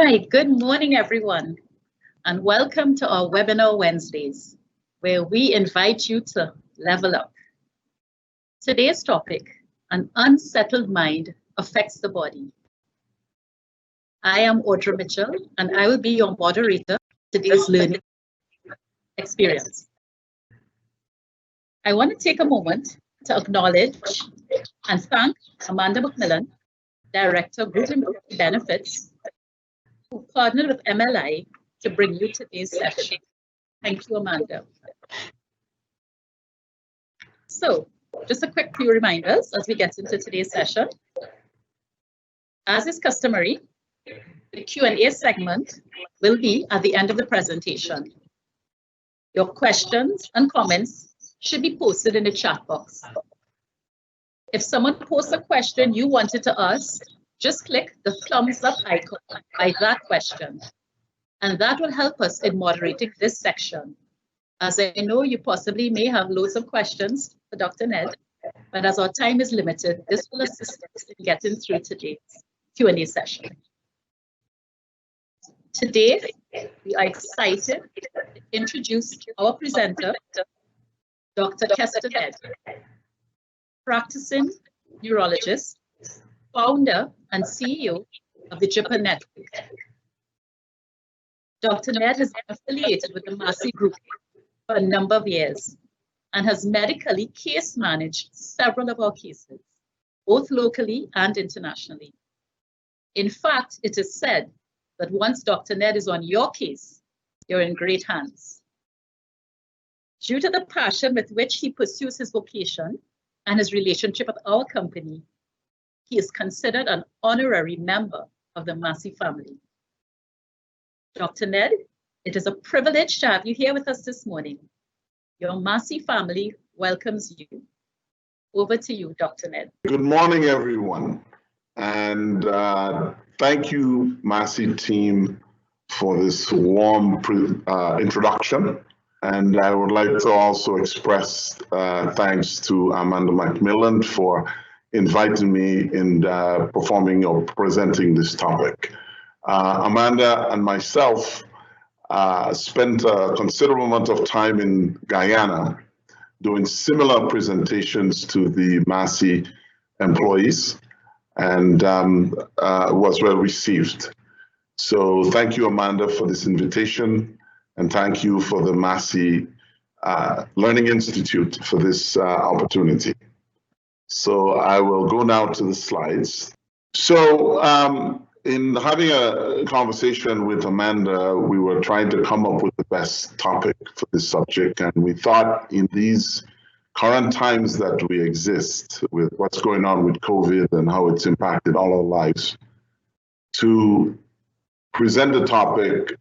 right, good morning, everyone, and welcome to our Webinar Wednesdays, where we invite you to level up. Today's topic, an unsettled mind affects the body. I am Audra Mitchell, and I will be your moderator for today's learning experience. I want to take a moment to acknowledge and thank Amanda McMillan, Director of Group Employee Benefits, who partnered with MLI to bring you today's session. Thank you, Amanda. So, just a quick few reminders as we get into today's session. As is customary, the Q&A segment will be at the end of the presentation. Your questions and comments should be posted in the chat box. If someone posts a question you wanted to ask, just click the thumbs up icon by that question, and that will help us in moderating this section. As I know you possibly may have loads of questions for Dr. Nedd, but as our time is limited, this will assist us in getting through today's Q&A session. Today, we are excited to introduce our presenter, Dr. Kester Nedd, practicing neurologist, founder and CEO of the JIPA Network. Dr. Nedd has been affiliated with the Massy Group for a number of years and has medically case managed several of our cases, both locally and internationally. In fact, it is said that once Dr. Nedd is on your case, you're in great hands. Due to the passion with which he pursues his vocation and his relationship with our company, he is considered an honorary member of the Massy family. Dr. Nedd, it is a privilege to have you here with us this morning. Your Massy family welcomes you. Over to you, Dr. Nedd. Good morning, everyone. And thank you, Massy team, for this warm introduction. And I would like to also express thanks to Amanda McMillan for inviting me in performing or presenting this topic. Amanda and myself spent a considerable amount of time in Guyana doing similar presentations to the Massy employees, and was well received. So thank you, Amanda, for this invitation, and thank you for the Massy Learning Institute for this opportunity. So I will go now to the slides. So in having a conversation with Amanda, we were trying to come up with the best topic for this subject. And we thought in these current times that we exist, with what's going on with COVID and how it's impacted all our lives, to present the topic,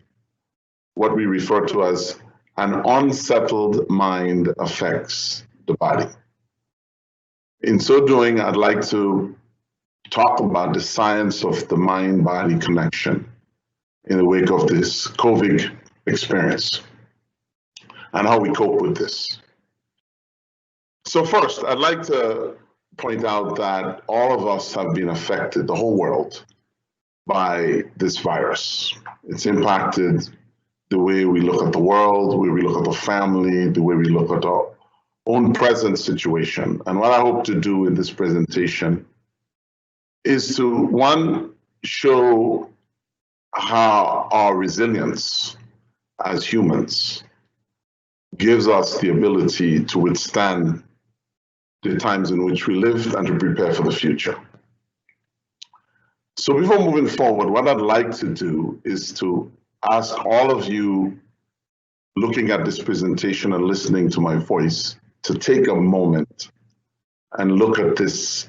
what we refer to as an unsettled mind affects the body. In so doing, I'd like to talk about the science of the mind-body connection in the wake of this COVID experience and how we cope with this. So first, I'd like to point out that all of us have been affected, the whole world, by this virus. It's impacted the way we look at the world, the way we look at the family, the way we look at our own present situation. And what I hope to do in this presentation is to, one, show how our resilience as humans gives us the ability to withstand the times in which we live and to prepare for the future. So before moving forward, what I'd like to do is to ask all of you looking at this presentation and listening to my voice to take a moment and look at this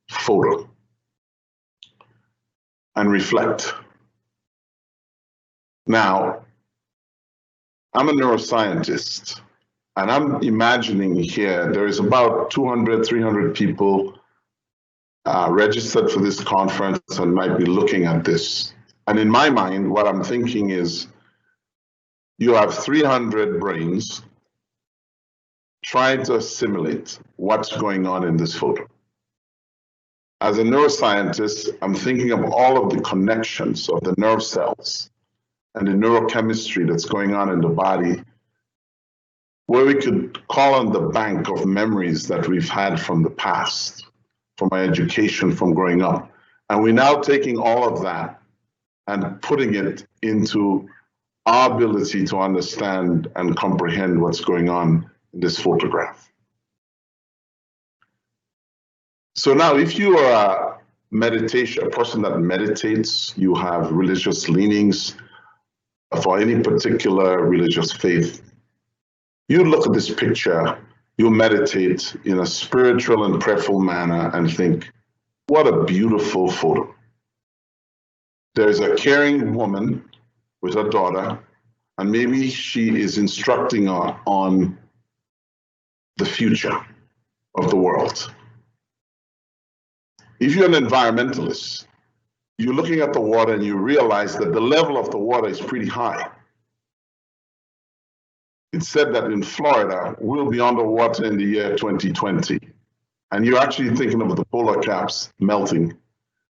photo and reflect. Now, I'm a neuroscientist, and I'm imagining here there is about 200, 300 people registered for this conference and might be looking at this. And in my mind, what I'm thinking is you have 300 brains trying to assimilate what's going on in this photo. as a neuroscientist, I'm thinking of all of the connections of the nerve cells and the neurochemistry that's going on in the body, where we could call on the bank of memories that we've had from the past, from our education, from growing up. And we're now taking all of that and putting it into our ability to understand and comprehend what's going on in this photograph. So now, if you are a person that meditates, you have religious leanings for any particular religious faith, you look at this picture, you meditate in a spiritual and prayerful manner and think, what a beautiful photo. There's a caring woman with her daughter, and maybe she is instructing her on the future of the world. If you're an environmentalist, you're looking at the water and you realize that the level of the water is pretty high. It's said that in Florida, we'll be underwater in the year 2020. And you're actually thinking of the polar caps melting,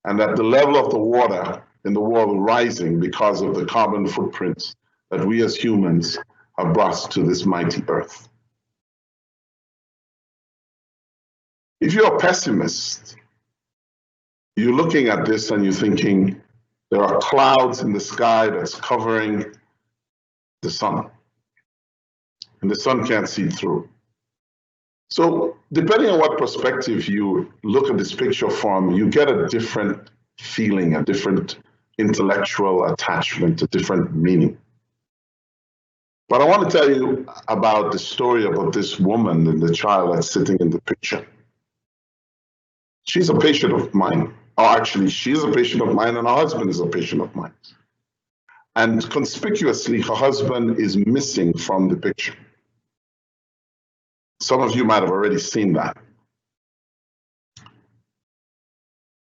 and that the level of the water in the world rising because of the carbon footprints that we as humans have brought to this mighty earth. If you're a pessimist, you're looking at this and you're thinking, there are clouds in the sky that's covering the sun, and the sun can't see through. So depending on what perspective you look at this picture from, you get a different feeling, a different intellectual attachment, a different meaning. But I want to tell you about the story about this woman and the child that's sitting in the picture. She's a patient of mine. Or actually, she's a patient of mine and her husband is a patient of mine. And conspicuously, her husband is missing from the picture. Some of you might have already seen that.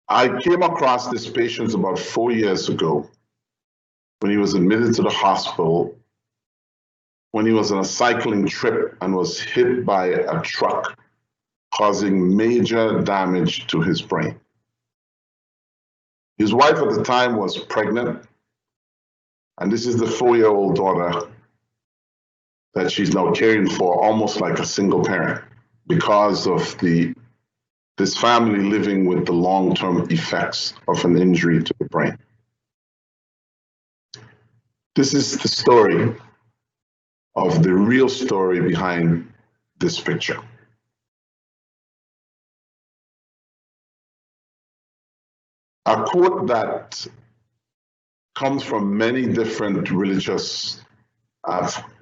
I came across this patient about 4 years ago when he was admitted to the hospital, when he was on a cycling trip and was hit by a truck, causing major damage to his brain. His wife at the time was pregnant, and this is the 4-year-old daughter that she's now caring for, almost like a single parent, because of this family living with the long-term effects of an injury to the brain. This is the story of the real story behind this picture. A quote that comes from many different religious,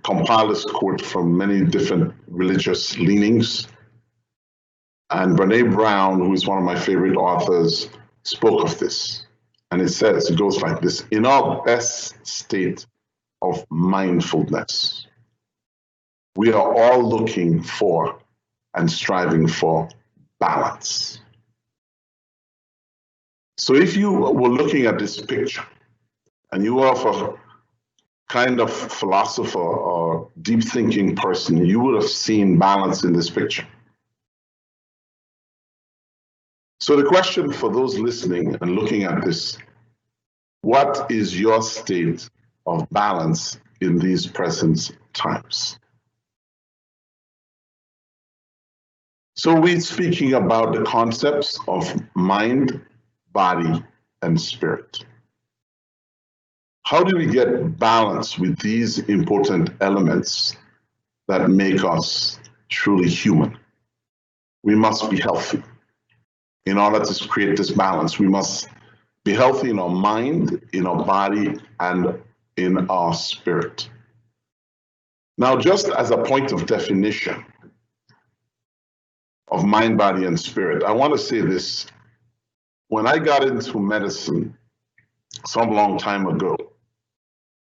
compiled this quote from many different religious leanings. And Brene Brown, who is one of my favorite authors, spoke of this. And it goes like this: in our best state of mindfulness, we are all looking for and striving for balance. So if you were looking at this picture and you are a kind of philosopher or deep thinking person, you would have seen balance in this picture. So the question for those listening and looking at this, what is your state of balance in these present times? So we're speaking about the concepts of mind, body, and spirit. How do we get balance with these important elements that make us truly human? We must be healthy. In order to create this balance, we must be healthy in our mind, in our body, and in our spirit. Now, just as a point of definition of mind, body, and spirit, I want to say this. When I got into medicine some long time ago,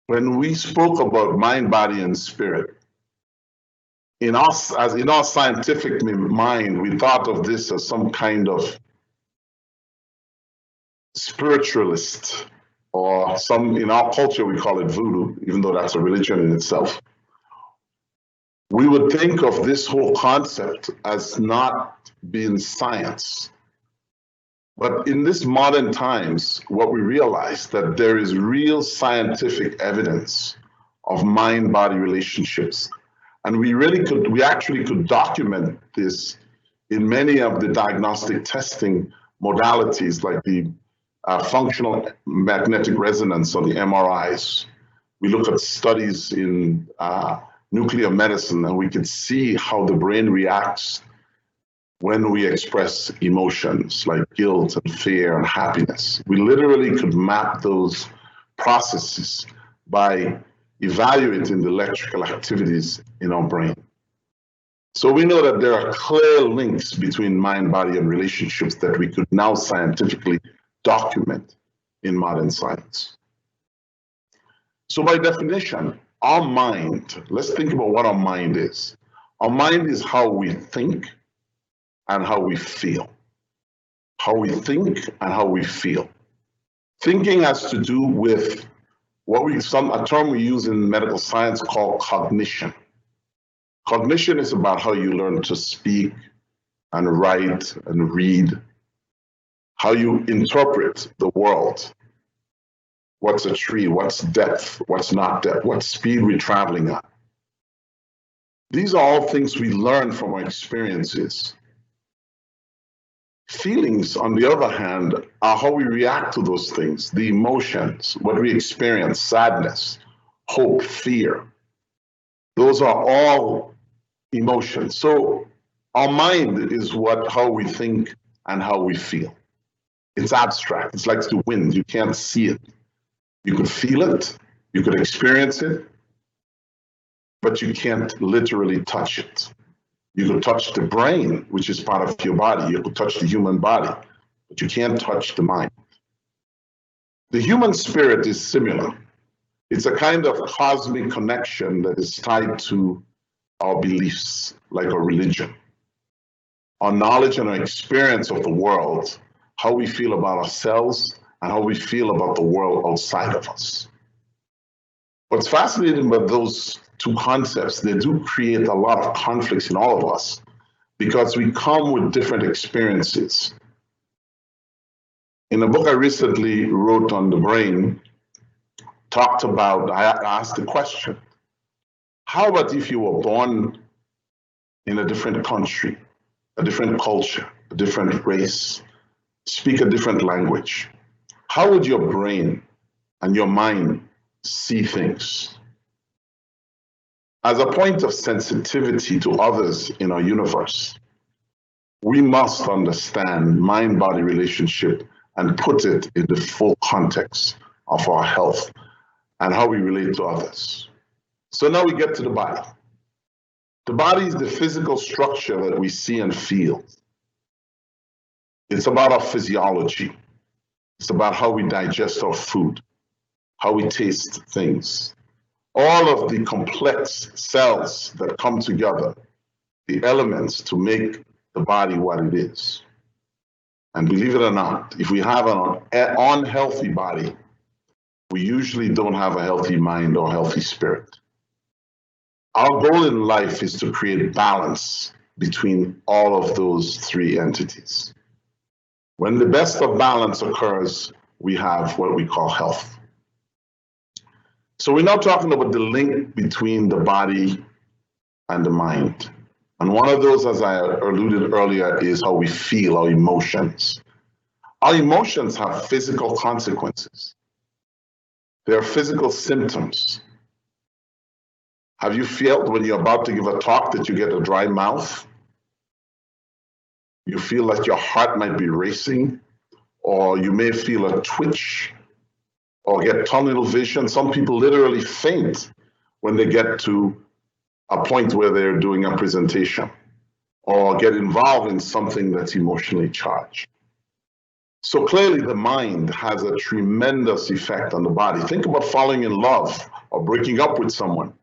when we spoke about mind, body, and spirit, in our scientific mind, we thought of this as some kind of spiritualist, or in our culture we call it voodoo, even though that's a religion in itself. We would think of this whole concept as not being science. But in this modern times, what we realize that there is real scientific evidence of mind-body relationships. And we actually could document this in many of the diagnostic testing modalities like the functional magnetic resonance or the MRIs. We look at studies in nuclear medicine and we can see how the brain reacts when we express emotions like guilt and fear and happiness. We literally could map those processes by evaluating the electrical activities in our brain. So we know that there are clear links between mind, body, and relationships that we could now scientifically document in modern science. So by definition, our mind, let's think about what our mind is. Our mind is how we think and how we feel. How we think and how we feel. Thinking has to do with a term we use in medical science called cognition. Cognition is about how you learn to speak and write and read, how you interpret the world. What's a tree? What's depth? What's not depth? What speed we're traveling at? These are all things we learn from our experiences. Feelings, on the other hand, are how we react to those things, the emotions, what we experience, sadness, hope, fear. Those are all emotions. So our mind is how we think and how we feel. It's abstract. It's like the wind. You can't see it. You could feel it. You could experience it, but you can't literally touch it. You could touch the brain, which is part of your body. You could touch the human body, but you can't touch the mind. The human spirit is similar. It's a kind of cosmic connection that is tied to our beliefs, like our religion, our knowledge and our experience of the world, how we feel about ourselves, and how we feel about the world outside of us. What's fascinating about those two concepts, they do create a lot of conflicts in all of us because we come with different experiences. In a book I recently wrote on the brain, I asked the question, how about if you were born in a different country, a different culture, a different race, speak a different language? How would your brain and your mind see things? As a point of sensitivity to others in our universe, we must understand mind-body relationship and put it in the full context of our health and how we relate to others. So now we get to the body. The body is the physical structure that we see and feel. It's about our physiology. It's about how we digest our food, how we taste things. All of the complex cells that come together, the elements to make the body what it is. And believe it or not, if we have an unhealthy body, we usually don't have a healthy mind or healthy spirit. Our goal in life is to create balance between all of those three entities. When the best of balance occurs, we have what we call health. So we're now talking about the link between the body and the mind. And one of those, as I alluded earlier, is how we feel, our emotions. Our emotions have physical consequences. There are physical symptoms. Have you felt when you're about to give a talk that you get a dry mouth? You feel like your heart might be racing, or you may feel a twitch, or get tunnel vision. Some people literally faint when they get to a point where they're doing a presentation, or get involved in something that's emotionally charged. So clearly the mind has a tremendous effect on the body. Think about falling in love or breaking up with someone.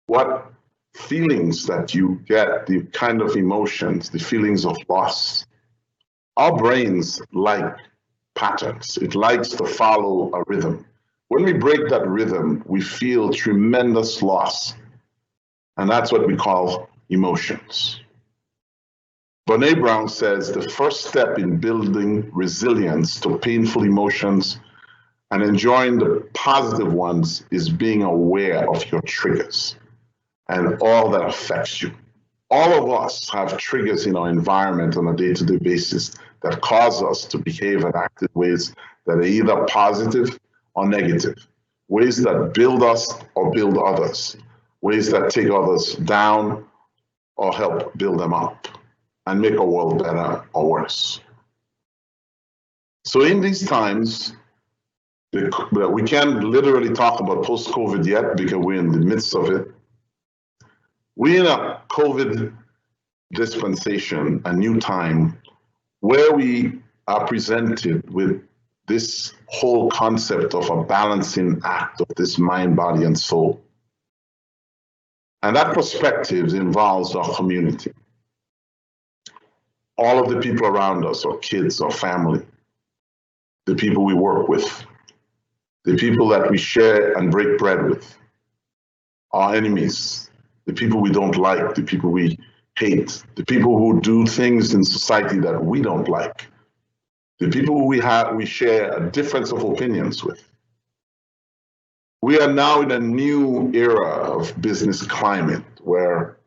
What feelings that you get, the kind of emotions, the feelings of loss. Our brains like patterns. It likes to follow a rhythm. When we break that rhythm, we feel tremendous loss. And that's what we call emotions. Brene Brown says the first step in building resilience to painful emotions and enjoying the positive ones is being aware of your triggers and all that affects you. All of us have triggers in our environment on a day-to-day basis that cause us to behave and act in ways that are either positive or negative, ways that build us or build others, ways that take others down or help build them up and make a world better or worse. So in these times, we can't literally talk about post-COVID yet because we're in the midst of it. We're in a COVID dispensation, a new time, where we are presented with this whole concept of a balancing act of this mind, body, and soul. And that perspective involves our community. All of the people around us, our kids, our family, the people we work with, the people that we share and break bread with, our enemies, the people we don't like, the people we hate, the people who do things in society that we don't like, the people who we share a difference of opinions with. We are now in a new era of business climate where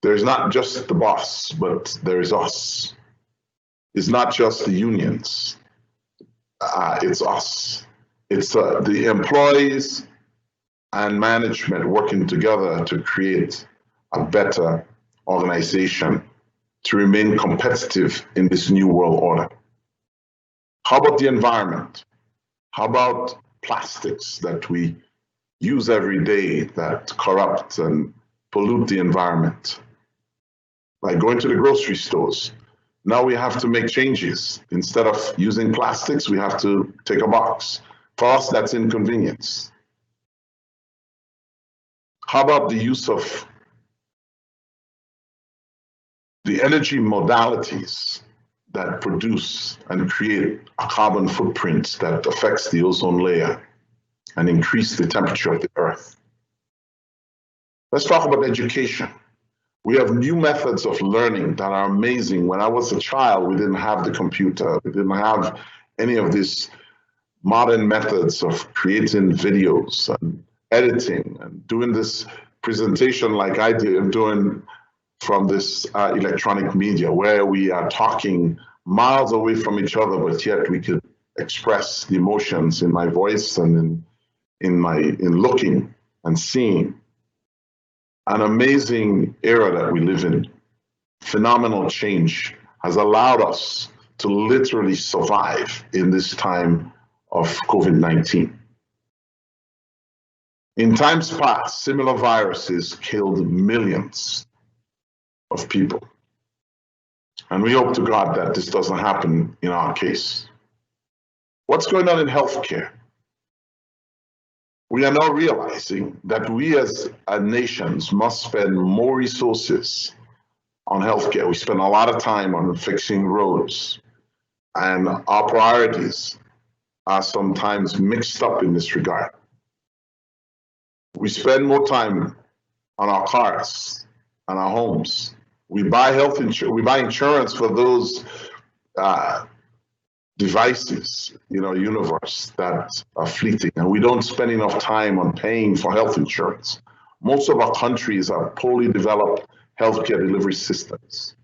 there's not just the boss, but there's us. It's not just the unions, it's us. It's the employees and management working together to create a better organization to remain competitive in this new world order. How about the environment? How about plastics that we use every day that corrupt and pollute the environment? Like going to the grocery stores, now we have to make changes. Instead of using plastics, we have to take a box. For us, that's inconvenience. How about the use of the energy modalities that produce and create a carbon footprint that affects the ozone layer and increase the temperature of the earth? Let's talk about education. We have new methods of learning that are amazing. When I was a child, we didn't have the computer. We didn't have any of these modern methods of creating videos and editing and doing this presentation like I am doing from this electronic media, where we are talking miles away from each other, but yet we could express the emotions in my voice and in looking and seeing. An amazing era that we live in. Phenomenal change has allowed us to literally survive in this time of COVID-19. In times past, similar viruses killed millions of people. And we hope to God that this doesn't happen in our case. What's going on in healthcare? We are now realizing that we as nations must spend more resources on healthcare. We spend a lot of time on fixing roads, and our priorities are sometimes mixed up in this regard. We spend more time on our cars and our homes. We buy health insurance. We buy insurance for those devices, universe that are fleeting, and we don't spend enough time on paying for health insurance. Most of our countries have poorly developed healthcare delivery systems.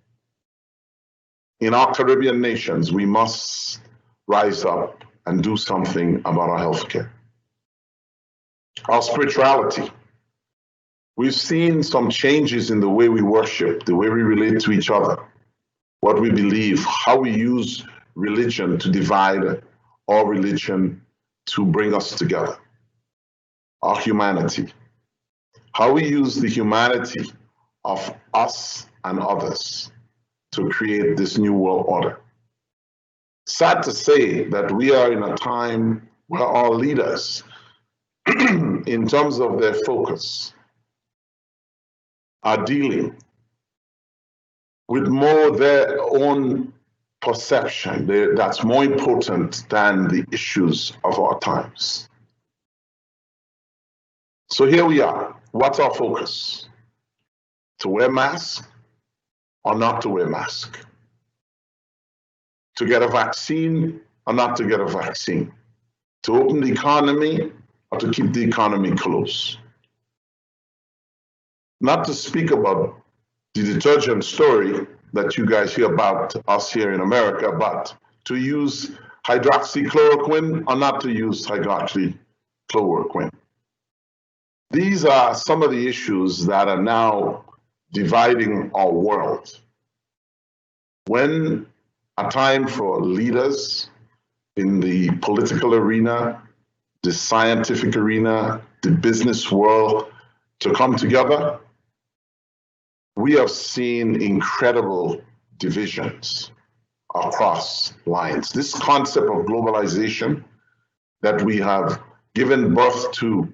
In our Caribbean nations, we must rise up and do something about our healthcare. Our spirituality. We've seen some changes in the way we worship, the way we relate to each other, what we believe, how we use religion to divide or religion to bring us together. Our humanity. How we use the humanity of us and others to create this new world order. Sad to say that we are in a time where our leaders, in terms of their focus, are dealing with more their own perception that's more important than the issues of our times. So here we are. What's our focus? To wear masks or not to wear a mask, to get a vaccine or not to get a vaccine, to open the economy or to keep the economy closed. Not to speak about the detergent story that you guys hear about us here in America, but to use hydroxychloroquine or not to use hydroxychloroquine. These are some of the issues that are now dividing our world. When a time for leaders in the political arena, the scientific arena, the business world to come together, we have seen incredible divisions across lines. This concept of globalization that we have given birth to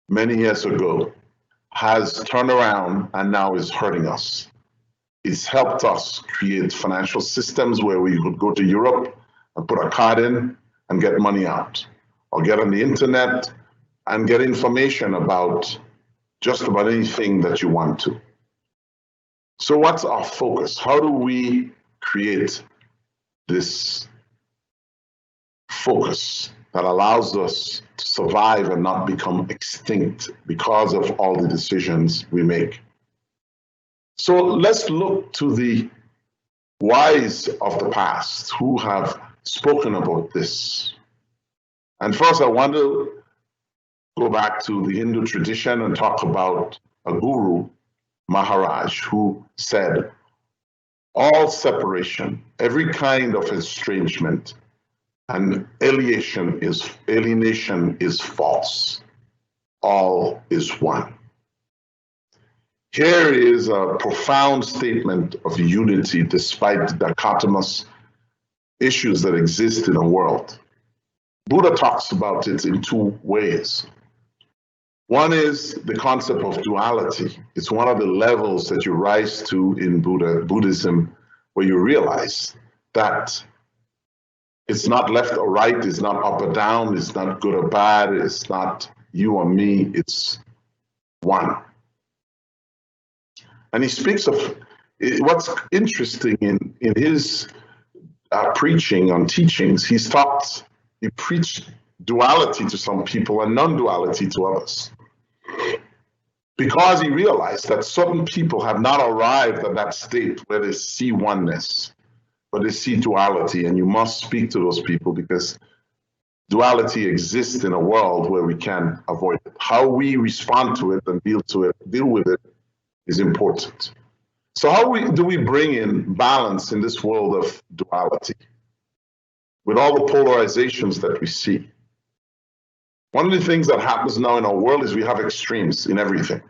many years ago has turned around and now is hurting us. It's helped us create financial systems where we could go to Europe and put a card in and get money out, or get on the internet and get information about just about anything that you want to. So what's our focus? How do we create this focus that allows us to survive and not become extinct because of all the decisions we make? So let's look to the wise of the past who have spoken about this. And first, I want to go back to the Hindu tradition and talk about a guru, Maharaj, who said, all separation, every kind of estrangement and alienation is false. All is one. Here is a profound statement of unity despite the dichotomous issues that exist in the world. Buddha talks about it in two ways. One is the concept of duality. It's one of the levels that you rise to in Buddhism, where you realize that it's not left or right, it's not up or down, it's not good or bad, it's not you or me, it's one. And he speaks of what's interesting in his preaching on teachings. He preached duality to some people and non-duality to others, because he realized that certain people have not arrived at that state where they see oneness, but they see duality, and you must speak to those people because duality exists in a world where we can avoid it. How we respond to it and deal with it is important. So how do we bring in balance in this world of duality with all the polarizations that we see? One of the things that happens now in our world is we have extremes in everything.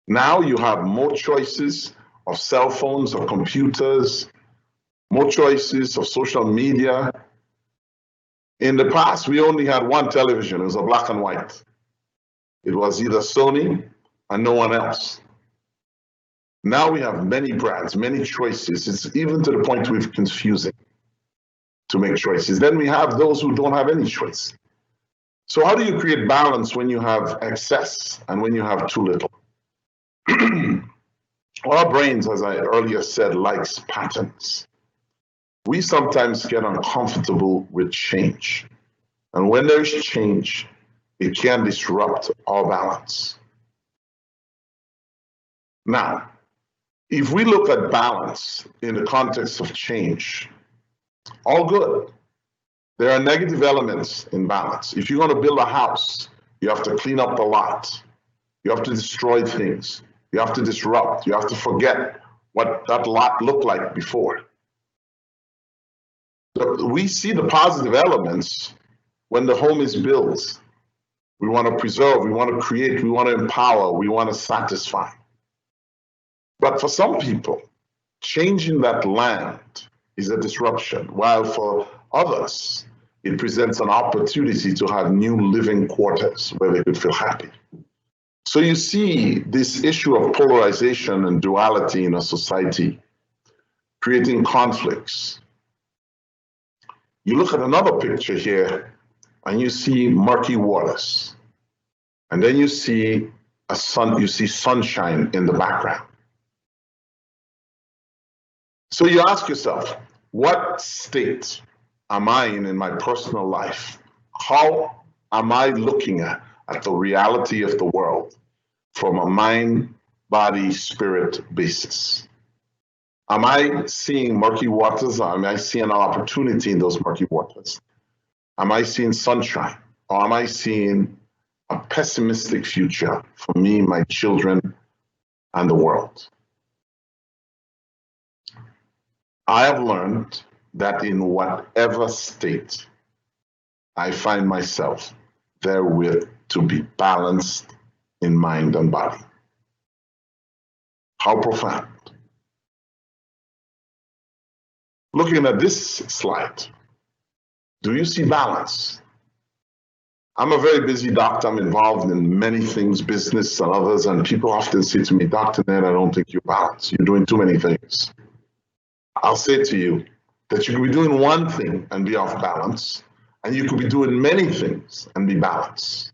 Now you have more choices of cell phones or computers, more choices of social media. In the past, we only had one television. It was a black and white. It was either Sony and no one else. Now we have many brands, many choices. It's even to the point where it's confusing to make choices. Then we have those who don't have any choice. So how do you create balance when you have excess and when you have too little? Our brains, as I earlier said, likes patterns. We sometimes get uncomfortable with change. And when there's change, it can disrupt our balance. Now, if we look at balance in the context of change, all good. There are negative elements in balance. If you're going to build a house, you have to clean up the lot. You have to destroy things. You have to disrupt. You have to forget what that lot looked like before. We see the positive elements when the home is built. We want to preserve, we want to create, we want to empower, we want to satisfy. But for some people, changing that land is a disruption, while for others, it presents an opportunity to have new living quarters where they could feel happy. So you see this issue of polarization and duality in a society creating conflicts. You look at another picture here and you see murky waters. And then you see sunshine in the background. So you ask yourself, what state am I in my personal life? How am I looking at the reality of the world from a mind, body, spirit basis? Am I seeing murky waters, or am I seeing an opportunity in those murky waters? Am I seeing sunshine, or am I seeing a pessimistic future for me, my children, and the world? I have learned that in whatever state I find myself, therewith to be balanced in mind and body. How profound. Looking at this slide, do you see balance? I'm a very busy doctor. I'm involved in many things, business and others, and people often say to me, Dr. Nedd, I don't think you're balanced. You're doing too many things. I'll say to you that you could be doing one thing and be off balance, and you could be doing many things and be balanced.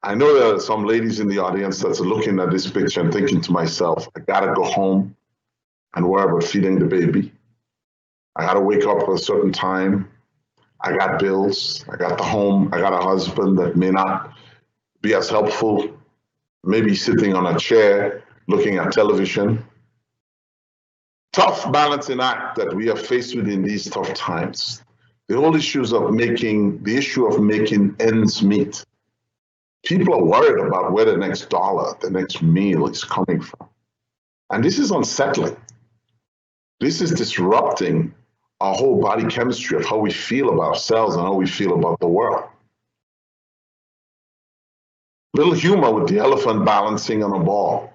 I know there are some ladies in the audience that's looking at this picture and thinking to myself, I gotta go home and worry about feeding the baby. I gotta wake up at a certain time. I got bills. I got the home. I got a husband that may not be as helpful, maybe sitting on a chair looking at television. Tough balancing act that we are faced with in these tough times. The whole issue of making ends meet. People are worried about where the next dollar, the next meal is coming from. And this is unsettling. This is disrupting our whole body chemistry of how we feel about ourselves and how we feel about the world. Little humor with the elephant balancing on a ball.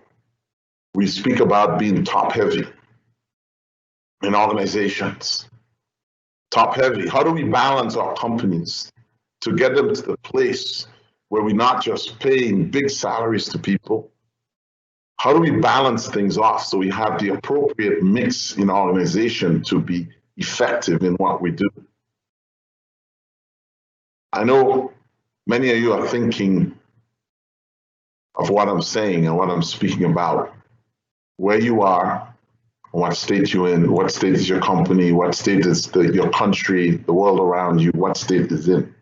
We speak about being top heavy in organizations. Top heavy. How do we balance our companies to get them to the place where we're not just paying big salaries to people? How do we balance things off so we have the appropriate mix in our organization to be effective in what we do? I know many of you are thinking of what I'm saying and what I'm speaking about, where you are, what state you're in, what state is your company, what state is your country, the world around you, what state is in.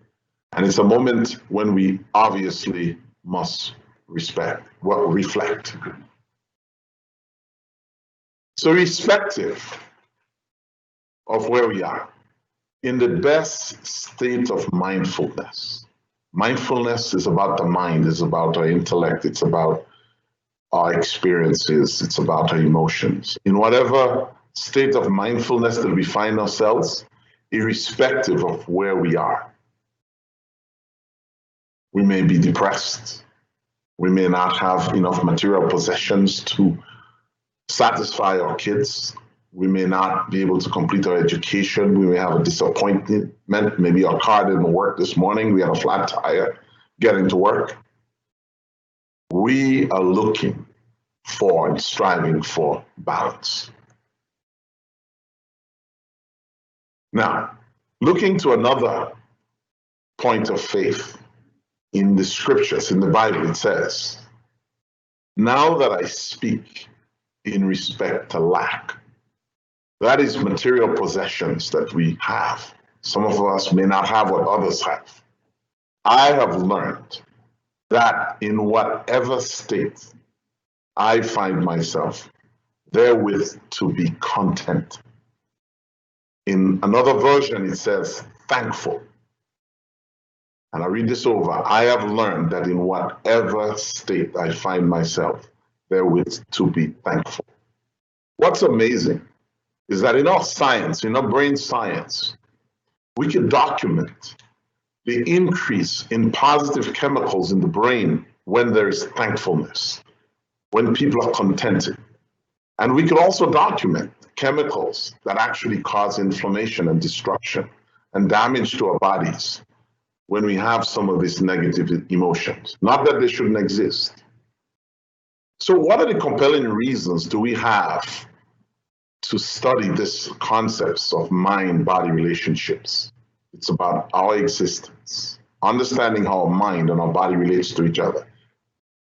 And it's a moment when we obviously must reflect. So irrespective of where we are, in the best state of mindfulness. Mindfulness is about the mind, it's about our intellect, it's about our experiences, it's about our emotions. In whatever state of mindfulness that we find ourselves, irrespective of where we are. We may be depressed. We may not have enough material possessions to satisfy our kids. We may not be able to complete our education. We may have a disappointment. Maybe our car didn't work this morning. We had a flat tire getting to work. We are looking for and striving for balance. Now, looking to another point of faith in the scriptures, in the Bible, it says, now that I speak in respect to lack, that is material possessions that we have. Some of us may not have what others have. I have learned that in whatever state I find myself, therewith to be content. In another version, it says, thankful. And I read this over. I have learned that in whatever state I find myself, therewith to be thankful. What's amazing is that in our science, in our brain science, we can document the increase in positive chemicals in the brain when there is thankfulness, when people are contented. And we can also document chemicals that actually cause inflammation and destruction and damage to our bodies when we have some of these negative emotions. Not that they shouldn't exist. So what are the compelling reasons do we have to study this concepts of mind-body relationships? It's about our existence, understanding how our mind and our body relates to each other,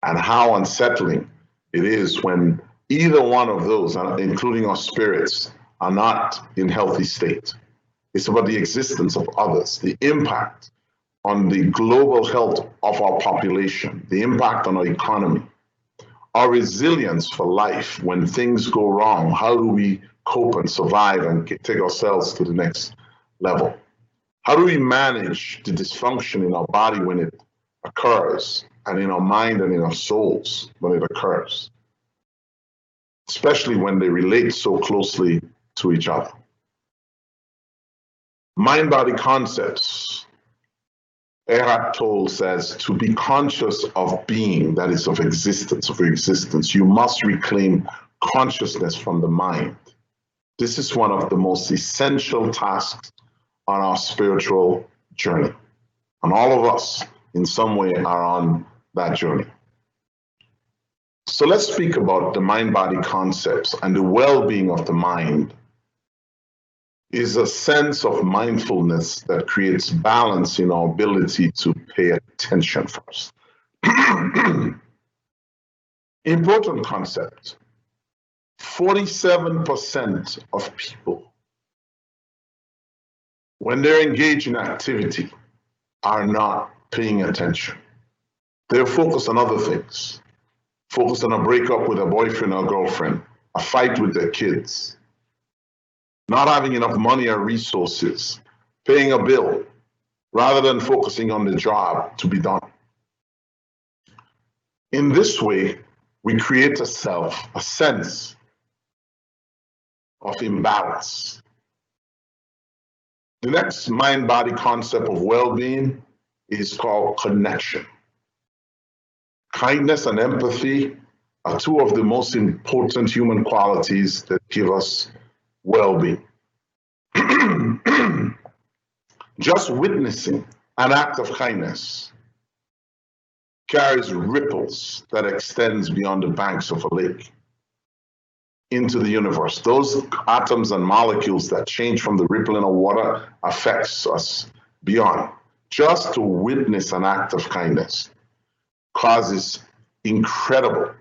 and how unsettling it is when either one of those, including our spirits, are not in healthy state. It's about the existence of others, the impact on the global health of our population, the impact on our economy, our resilience for life when things go wrong. How do we cope and survive and take ourselves to the next level? How do we manage the dysfunction in our body when it occurs, and in our mind and in our souls when it occurs, especially when they relate so closely to each other? Mind-body concepts. Eckhart Tolle says, to be conscious of being, that is of existence, you must reclaim consciousness from the mind. This is one of the most essential tasks on our spiritual journey. And all of us, in some way, are on that journey. So let's speak about the mind-body concepts. And the well-being of the mind is a sense of mindfulness that creates balance in our ability to pay attention first. Important concept. 47% of people, when they're engaged in activity, are not paying attention. They're focused on other things. Focused on a breakup with a boyfriend or girlfriend, a fight with their kids, not having enough money or resources, paying a bill, rather than focusing on the job to be done. In this way, we create a sense of imbalance. The next mind-body concept of well-being is called connection. Kindness and empathy are two of the most important human qualities that give us well-being. Just witnessing an act of kindness carries ripples that extends beyond the banks of a lake into the universe. Those atoms and molecules that change from the ripple in the water affects us beyond. Just to witness an act of kindness causes incredible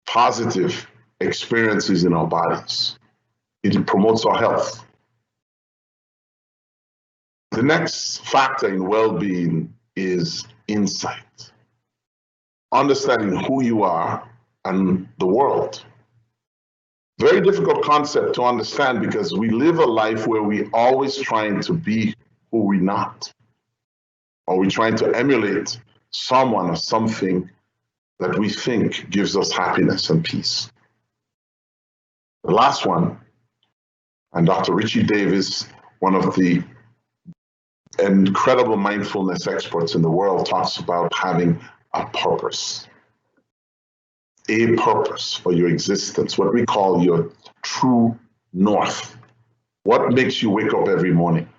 positive experiences in our bodies. It promotes our health. The next factor in well-being is insight. Understanding who you are and the world. Very difficult concept to understand because we live a life where we're always trying to be who we're not. Or we're trying to emulate someone or something that we think gives us happiness and peace. The last one, and Dr. Richie Davis, one of the incredible mindfulness experts in the world, talks about having a purpose for your existence, what we call your true north. What makes you wake up every morning?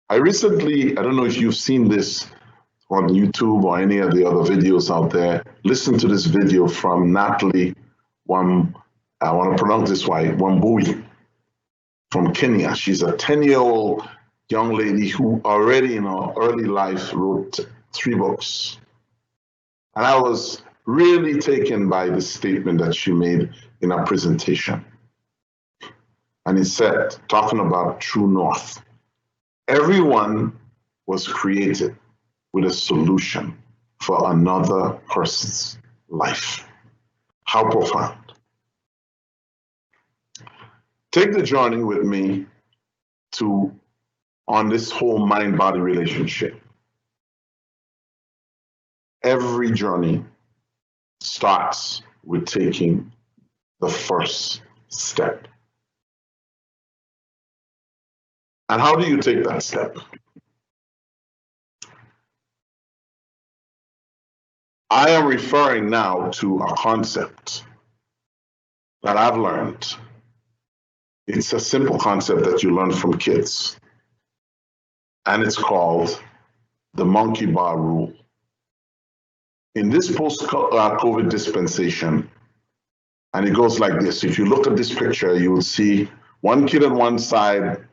I don't know if you've seen this on YouTube or any of the other videos out there. Listen to this video from Natalie I want to pronounce this right, Wambui from Kenya. She's a 10-year-old young lady who already in her early life wrote 3 books. And I was really taken by the statement that she made in her presentation. And it said, talking about true north, everyone was created with a solution for another person's life. How profound. Take the journey with me on this whole mind-body relationship. Every journey starts with taking the first step. And how do you take that step? I am referring now to a concept that I've learned. It's a simple concept that you learn from kids. And it's called the monkey bar rule. In this post-COVID dispensation, and it goes like this. If you look at this picture, you will see one kid on one side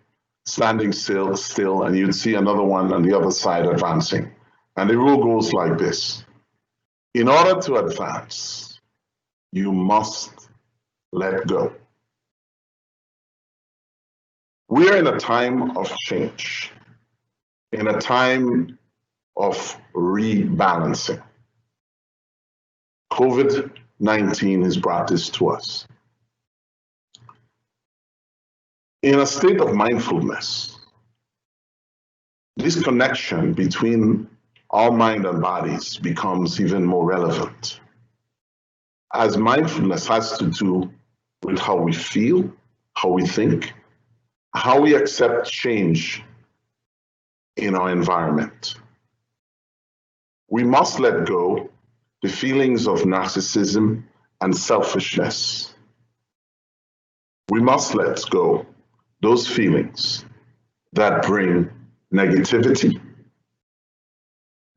standing still, and you'd see another one on the other side advancing. And the rule goes like this. In order to advance, You must let go. We're in a time of change, in a time of rebalancing. COVID-19 has brought this to us. In a state of mindfulness, this connection between our mind and bodies becomes even more relevant, as mindfulness has to do with how we feel, how we think, how we accept change in our environment. We must let go the feelings of narcissism and selfishness. We must let go those feelings that bring negativity,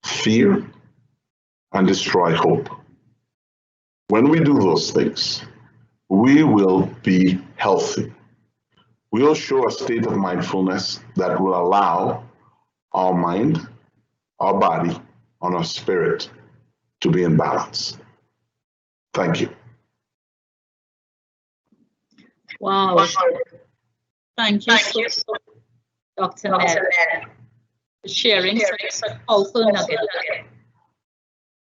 fear, and destroy hope. When we do those things, we will be healthy. We will show a state of mindfulness that will allow our mind, our body, and our spirit to be in balance. Thank you. Wow. Thank you so much, Dr. Nedd, for sharing such a powerful nugget,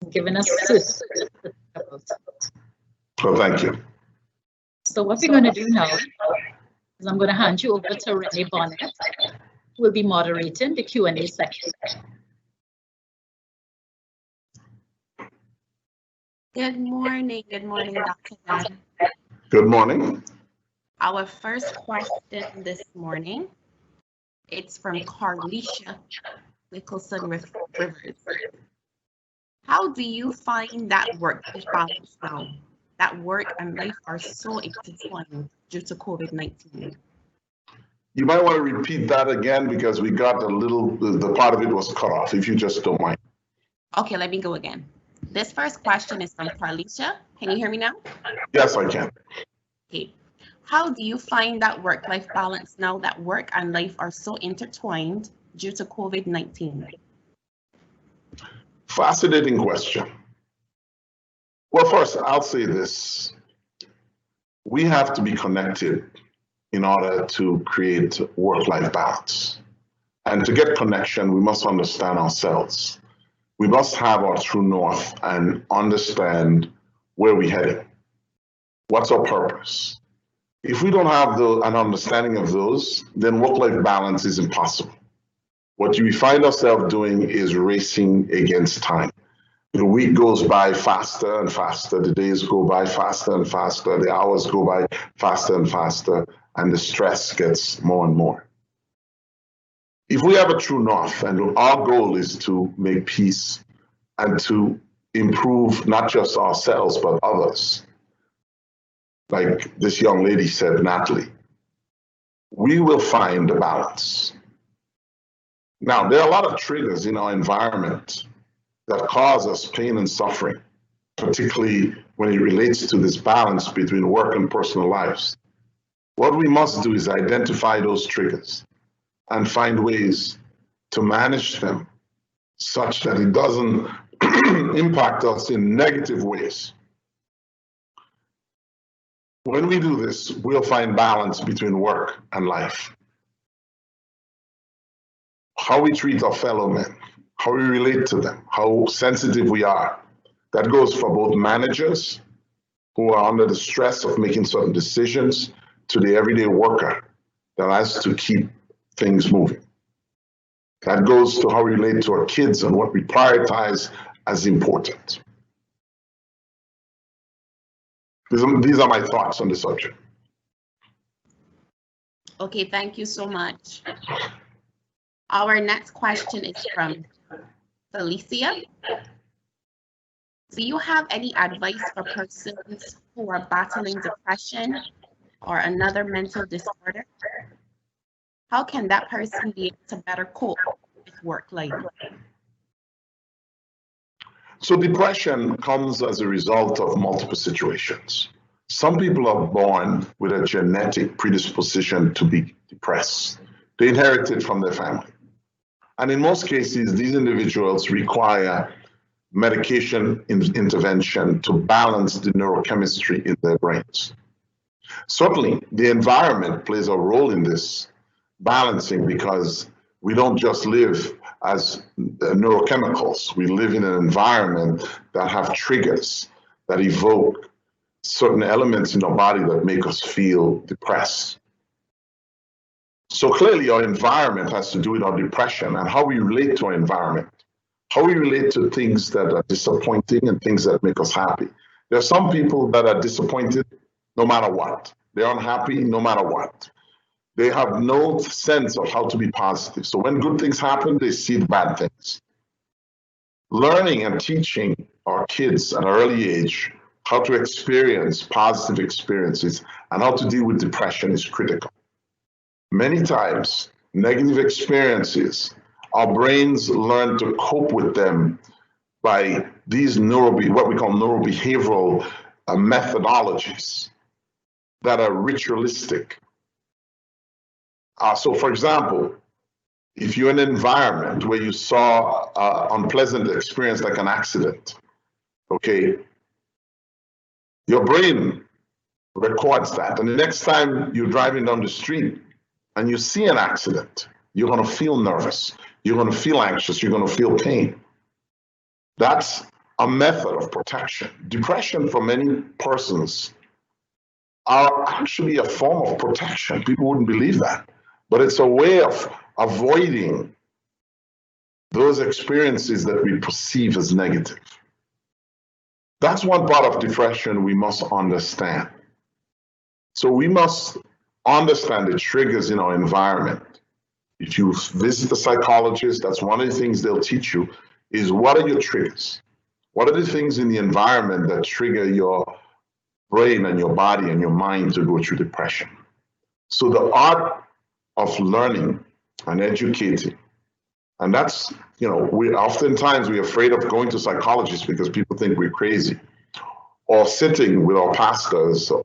giving us this. So thank you. So what we're going to do now is I'm going to hand you over to Renee Bonnet, who will be moderating the Q&A section. Good morning, Dr. Nedd. Good morning. Our first question this morning, it's from Carlicia Nicholson Rivers. How do you find that work-life balance now? That work and life are so intertwined due to COVID-19. You might want to repeat that again because we got a little, the part of it was cut off, if you just don't mind. Okay, let me go again. This first question is from Carlicia. Can you hear me now? Yes, I can. Okay. How do you find that work-life balance now that work and life are so intertwined due to COVID-19? Fascinating question. Well, first, I'll say this. We have to be connected in order to create work-life balance. And to get connection, we must understand ourselves. We must have our true north and understand where we're heading. What's our purpose? If we don't have an understanding of those, then work-life balance is impossible. What we find ourselves doing is racing against time. The week goes by faster and faster, the days go by faster and faster, the hours go by faster and faster, and the stress gets more and more. If we have a true north, and our goal is to make peace and to improve not just ourselves, but others, like this young lady said, Natalie, we will find a balance. Now, there are a lot of triggers in our environment that cause us pain and suffering, particularly when it relates to this balance between work and personal lives. What we must do is identify those triggers and find ways to manage them such that it doesn't impact us in negative ways. When we do this, we'll find balance between work and life. How we treat our fellow men, how we relate to them, how sensitive we are. That goes for both managers who are under the stress of making certain decisions to the everyday worker that has to keep things moving. That goes to how we relate to our kids and what we prioritize as important. These are my thoughts on the subject. Okay, thank you so much. Our next question is from Felicia. Do you have any advice for persons who are battling depression or another mental disorder? How can that person be able to better cope with work life? So depression comes as a result of multiple situations. Some people are born with a genetic predisposition to be depressed. They inherit it from their family. And in most cases, these individuals require medication intervention to balance the neurochemistry in their brains. Certainly, the environment plays a role in this balancing because we don't just live as neurochemicals. We live in an environment that have triggers that evoke certain elements in our body that make us feel depressed. So clearly our environment has to do with our depression and how we relate to our environment, how we relate to things that are disappointing and things that make us happy. There are some people that are disappointed no matter what. They're unhappy no matter what. They have no sense of how to be positive. So when good things happen, they see the bad things. Learning and teaching our kids at an early age how to experience positive experiences and how to deal with depression is critical. Many times, negative experiences, our brains learn to cope with them by these what we call neurobehavioral methodologies that are ritualistic. So for example, if you're in an environment where you saw an unpleasant experience like an accident, okay, your brain records that. And the next time you're driving down the street and you see an accident, you're going to feel nervous. You're going to feel anxious. You're going to feel pain. That's a method of protection. Depression for many persons are actually a form of protection. People wouldn't believe that. But it's a way of avoiding those experiences that we perceive as negative. That's one part of depression we must understand. So we must understand the triggers in our environment. If you visit a psychologist, that's one of the things they'll teach you is what are your triggers? What are the things in the environment that trigger your brain and your body and your mind to go through depression? So the art of learning and educating, and that's, oftentimes we're afraid of going to psychologists because people think we're crazy, or sitting with our pastors or